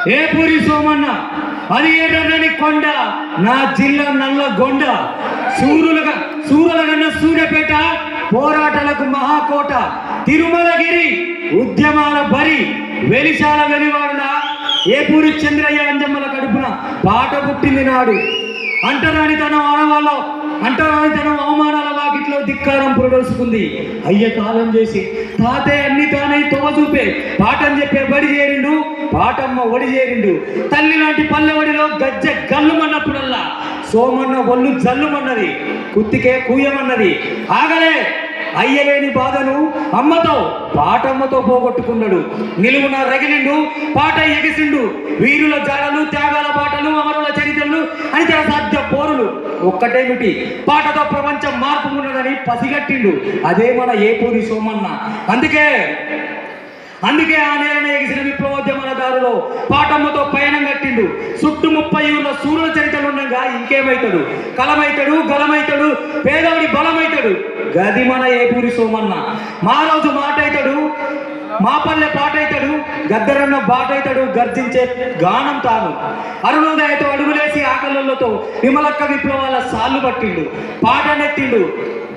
ఏ పూరి సోమన్న అది ఎర్రని కొండ నా జిల్లా నల్లగొండ సూరలగన్న సూర్యపేట పోరాటాలకు మహాకోట తిరుమలగిరి ఉద్యమాల బరి వెలిశాల వెలివాడల ఏపూరి చంద్రయ్య అంజమ్మల కడుపున పాట పుట్టింది నాడు అంటరానితనం ఆడవాళ్ళ అంటరానితనం అవమానాల వాకిట్లో ధిక్కారం ప్రొడోసుకుంది అయ్య కాలం చేసి తాతే అన్ని తానై తొవ చూపే పాఠం చెప్పే బడి చేరిండు పాటమ్మ ఒడి చేరిండు తల్లి లాంటి పల్లెవడిలో గజ్జె గల్లుమన్నప్పుడల్లా సోమన్న ఒళ్ళు జల్లుమన్నది కుత్తికే కూయమన్నది ఆగలే అయ్యలేని బాధను అమ్మతో పాటమ్మతో పోగొట్టుకున్నాడు నిలువున రగిలిండు పాట ఎగిసిండు వీరుల జాడలు త్యాగాల పాటలు అమరుల చరిత్రలు అని తన సాధ్య పోరులు ఒక్కటేమిటి పాటతో ప్రపంచం మార్పు ఉన్నదని పసిగట్టిండు అదే మన ఏపూరి సోమన్న అందుకే ఆ నేలనే ఎగిసిన విప్లవోద్యమాల దారిలో పాటమ్మతో పయనం కట్టిండు చుట్టూ 30 ఊర్ల సూర్యుల చరిత్రలు ఉండగా ఇంకేమైతాడు కలమైతాడు గలమైతాడు పేదవుడి బలమైతాడు గది మన ఏపూరి సోమన్న మా రోజు మాట అవుతాడు మా పల్లె పాట అవుతాడు గద్దరన్న బాట అవుతాడు గర్జించే గానం తాను అరుణోదయతో అడుగులేసి ఆకలతో విమలక్క విప్లవాల సాళ్ళు పట్టిండు పాట నెత్తిండు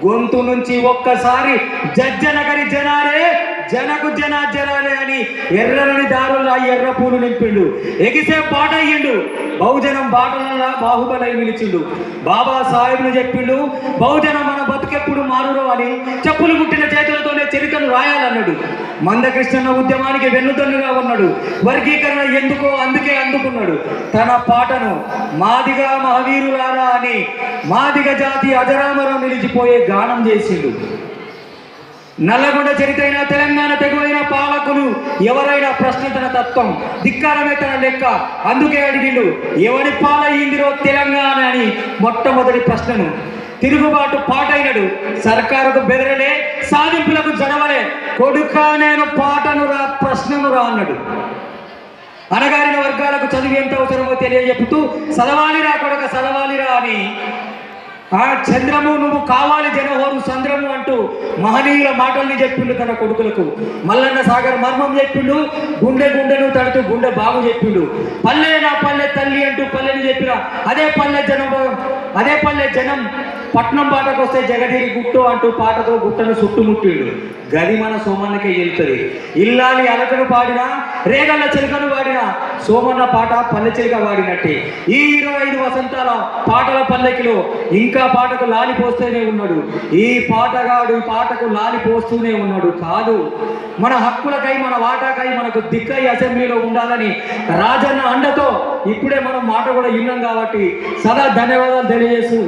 గొంతు నుంచి ఒక్కసారి జజ్జనగరి జనాలే జనకు జనాలే అని ఎర్రని దారుల్లో ఎర్ర పూలు నింపిండు ఎగిసే పాట అయ్యిండు బహుజనం బాటలల్లా బాహుబలై నిలిచిండు బాబా సాహెబ్ను చెప్పిండు బహుజనం మన బతుకెప్పుడు మారురో అని చెప్పులు కుట్టిన చేతులతోనే చరిత్రను రాయాలన్నాడు మందకృష్ణ ఉద్యమానికి వెన్నుదన్నుగా ఉన్నాడు వర్గీకరణ ఎందుకో అందుకే అందుకున్నాడు తన పాటను మాదిగా మహావీరులారా అని మాదిగ జాతి అజరామరం నిలిచిపోయే గానం చేసిండు నల్లగొండ చరిత్రైన తెలంగాణ తెగువైన పాలకులు ఎవరైనా ప్రశ్న తన తత్వం ధిక్కారమే తన లెక్క అందుకే అడిగిండు ఎవడి పాలయ్యిందిరో తెలంగాణ అని మొట్టమొదటి ప్రశ్నను తిరుగుబాటు పాటైనడు సర్కారుకు బెదరలే సాధింపులకు జడవలే కొడుకా నేను పాటను రా ప్రశ్నను రా అన్నాడు అనగారిన వర్గాలకు చదివి ఎంత అవసరమో తెలియజెప్పుతూ చదవాలిరా కొడక చదవాలిరా అని ఆ చంద్రము నువ్వు కావాలి జనహోరు చంద్రము అంటూ మహనీయుల మాటల్ని చెప్పిండు తన కొడుకులకు మల్లన్న సాగర్ మర్మం చెప్పిండు గుండెను తడుతూ గుండె బాగు చెప్పిండు పల్లె నా పల్లె తల్లి అంటూ పల్లెని చెప్పిన అదే పల్లె జనం పట్నం పాటకు వస్తే జగదీరి గుట్టు అంటూ పాటతో గుట్టను చుట్టుముట్టిండు గది మన సోమన్నకే వెళ్తుంది ఇల్లాలి అలకను పాడినా రేగల్ల చిలుకను వాడినా సోమన్న పాట పల్లె చిలుక వాడినట్టే ఈ 25 వసంతాల పాటల పల్లెకిలో ఇంకా పాటకు లాలిపోస్తూనే ఉన్నాడు ఈ పాటగాడు పాటకు లాలిపోస్తూనే ఉన్నాడు కాదు మన హక్కులకై మన వాటాకై మనకు దిక్కై అసెంబ్లీలో ఉండాలని రాజన్న అండతో ఇప్పుడే మనం మాట కూడా విన్నాం కాబట్టి సదా ధన్యవాదాలు తెలియజేస్తూ